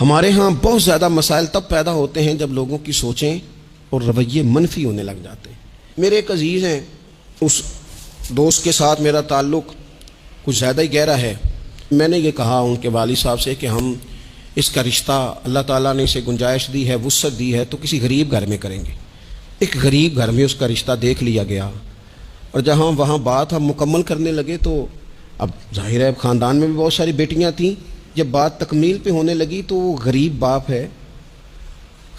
ہمارے ہاں بہت زیادہ مسائل تب پیدا ہوتے ہیں جب لوگوں کی سوچیں اور رویے منفی ہونے لگ جاتے ہیں۔ میرے ایک عزیز ہیں، اس دوست کے ساتھ میرا تعلق کچھ زیادہ ہی گہرا ہے۔ میں نے یہ کہا ان کے والد صاحب سے کہ ہم اس کا رشتہ، اللہ تعالیٰ نے اسے گنجائش دی ہے، وسعت دی ہے، تو کسی غریب گھر میں کریں گے۔ ایک غریب گھر میں اس کا رشتہ دیکھ لیا گیا، اور جہاں وہاں بات ہم مکمل کرنے لگے تو اب ظاہر ہے خاندان میں بھی بہت ساری بیٹیاں تھیں۔ جب بات تکمیل پہ ہونے لگی تو وہ غریب باپ ہے،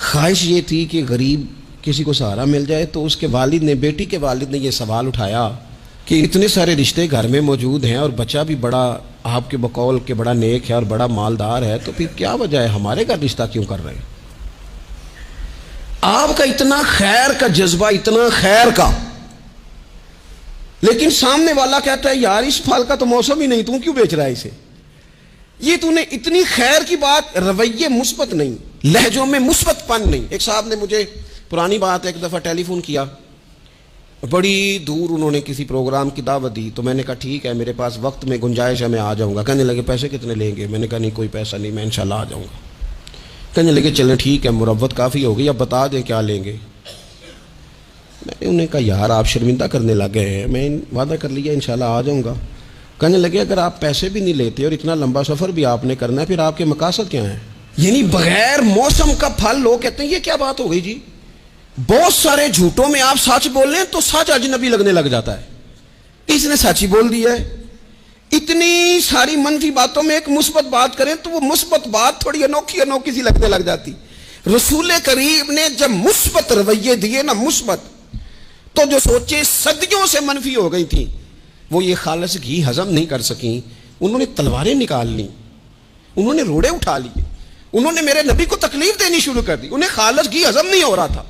خواہش یہ تھی کہ غریب کسی کو سہارا مل جائے، تو اس کے والد نے، بیٹی کے والد نے یہ سوال اٹھایا کہ اتنے سارے رشتے گھر میں موجود ہیں اور بچہ بھی بڑا آپ کے بقول کہ بڑا نیک ہے اور بڑا مالدار ہے، تو پھر کیا وجہ ہے ہمارے گھر رشتہ کیوں کر رہے ہیں؟ آپ کا اتنا خیر کا جذبہ، اتنا خیر کا، لیکن سامنے والا کہتا ہے یار اس پھل کا تو موسم ہی نہیں، تو کیوں بیچ رہا ہے اسے؟ یہ تو نے اتنی خیر کی بات، رویے مثبت نہیں، لہجوں میں مثبت پن نہیں۔ ایک صاحب نے مجھے پرانی بات ایک دفعہ ٹیلی فون کیا، بڑی دور انہوں نے کسی پروگرام کی دعوت دی، تو میں نے کہا ٹھیک ہے میرے پاس وقت میں گنجائش ہے، میں آ جاؤں گا۔ کہنے لگے پیسے کتنے لیں گے؟ میں نے کہا نہیں کوئی پیسہ نہیں، میں انشاءاللہ آ جاؤں گا۔ کہنے لگے چلیں ٹھیک ہے، مروت کافی ہوگی، اب بتا دیں کیا لیں گے۔ میں نے انہیں کہا یار آپ شرمندہ کرنے لگ گئے ہیں، میں وعدہ کر لیا انشاءاللہ آ جاؤں گا۔ کہنے لگے اگر آپ پیسے بھی نہیں لیتے اور اتنا لمبا سفر بھی آپ نے کرنا ہے، پھر آپ کے مقاصد کیا ہیں؟ یعنی بغیر موسم کا پھل لوگ کہتے ہیں یہ کیا بات ہو گئی جی؟ بہت سارے جھوٹوں میں آپ سچ بول رہے ہیں تو سچ اجنبی لگنے لگ جاتا ہے، اس نے سچ ہی بول دیا ہے۔ اتنی ساری منفی باتوں میں ایک مثبت بات کریں تو وہ مثبت بات تھوڑی انوکھی انوکھی سی لگنے لگ جاتی۔ رسول کریم نے جب مثبت رویے دیے نا، مثبت، تو جو سوچیں صدیوں سے منفی ہو گئی تھیں وہ یہ خالص گھی ہضم نہیں کر سکیں، انہوں نے تلواریں نکال لیں، انہوں نے روڑے اٹھا لیے، انہوں نے میرے نبی کو تکلیف دینی شروع کر دی۔ انہیں خالص گھی ہضم نہیں ہو رہا تھا،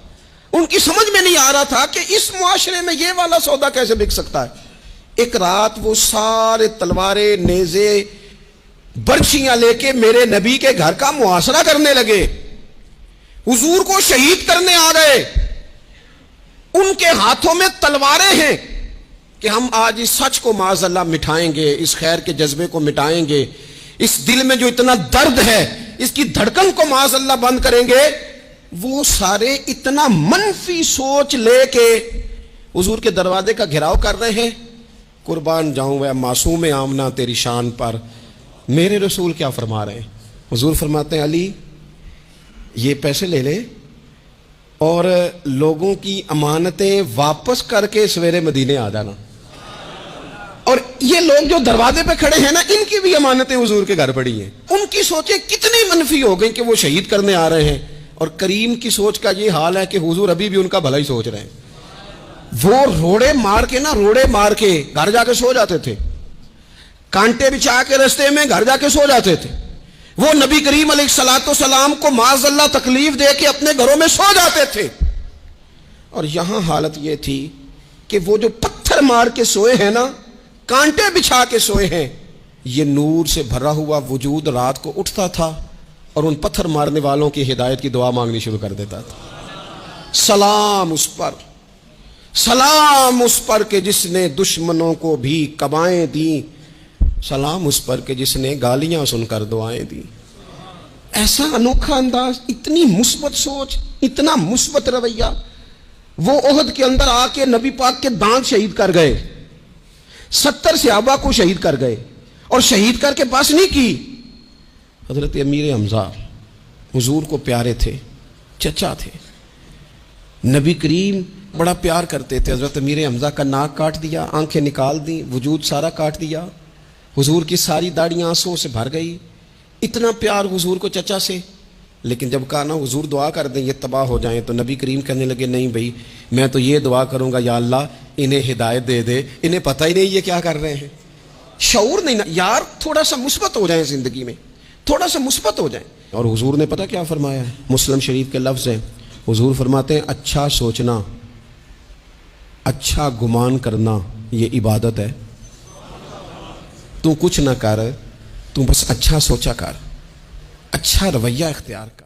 ان کی سمجھ میں نہیں آ رہا تھا کہ اس معاشرے میں یہ والا سودا کیسے بک سکتا ہے۔ ایک رات وہ سارے تلواریں، نیزے، برچیاں لے کے میرے نبی کے گھر کا محاصرہ کرنے لگے، حضور کو شہید کرنے آ گئے۔ ان کے ہاتھوں میں تلواریں ہیں کہ ہم آج اس سچ کو معاذ اللہ مٹھائیں گے، اس خیر کے جذبے کو مٹائیں گے، اس دل میں جو اتنا درد ہے اس کی دھڑکن کو معاذ اللہ بند کریں گے۔ وہ سارے اتنا منفی سوچ لے کے حضور کے دروازے کا گھیراؤ کر رہے ہیں۔ قربان جاؤں میں معصوم آمنہ تیری شان پر، میرے رسول کیا فرما رہے ہیں؟ حضور فرماتے ہیں علی یہ پیسے لے لے اور لوگوں کی امانتیں واپس کر کے سویرے مدینے آ جانا۔ اور یہ لوگ جو دروازے پہ کھڑے ہیں نا، ان کی بھی امانتیں حضور کے گھر پڑی ہیں۔ ان کی سوچیں کتنی منفی ہو گئی کہ وہ شہید کرنے آ رہے ہیں، اور کریم کی سوچ کا یہ حال ہے کہ حضور ابھی بھی ان کا بھلا ہی سوچ رہے ہیں۔ وہ روڑے مار کے نا، روڑے مار کے گھر جا کے سو جاتے تھے، کانٹے بچھا کے رستے میں گھر جا کے سو جاتے تھے۔ وہ نبی کریم علیہ الصلوۃ والسلام کو معاذ اللہ تکلیف دے کے اپنے گھروں میں سو جاتے تھے۔ اور یہاں حالت یہ تھی کہ وہ جو پتھر مار کے سوئے ہیں نا، کانٹے بچھا کے سوئے ہیں، یہ نور سے بھرا ہوا وجود رات کو اٹھتا تھا اور ان پتھر مارنے والوں کی ہدایت کی دعا مانگنی شروع کر دیتا تھا۔ سلام اس پر، سلام اس پر کہ جس نے دشمنوں کو بھی کبائیں دیں، سلام اس پر کہ جس نے گالیاں سن کر دعائیں دی۔ ایسا انوکھا انداز، اتنی مثبت سوچ، اتنا مثبت رویہ۔ وہ احد کے اندر آ کے نبی پاک کے دانت شہید کر گئے، 70 صحابہ کو شہید کر گئے، اور شہید کر کے بس نہیں کی۔ حضرت امیر حمزہ حضور کو پیارے تھے، چچا تھے، نبی کریم بڑا پیار کرتے تھے۔ حضرت امیر حمزہ کا ناک کاٹ دیا، آنکھیں نکال دی، وجود سارا کاٹ دیا، حضور کی ساری داڑیاں آنسوں سے بھر گئی۔ اتنا پیار حضور کو چچا سے، لیکن جب کہا نا حضور دعا کر دیں یہ تباہ ہو جائیں، تو نبی کریم کہنے لگے نہیں بھائی میں تو یہ دعا کروں گا یا اللہ انہیں ہدایت دے دے، انہیں پتہ ہی نہیں یہ کیا کر رہے ہیں، شعور نہیں نا یار، تھوڑا سا مثبت ہو جائیں زندگی میں، تھوڑا سا مثبت ہو جائیں۔ اور حضور نے پتہ کیا فرمایا ہے؟ مسلم شریف کے لفظ ہیں، حضور فرماتے ہیں اچھا سوچنا، اچھا گمان کرنا یہ عبادت ہے۔ تو کچھ نہ کر، تو بس اچھا سوچا کر، اچھا رویہ اختیار کر۔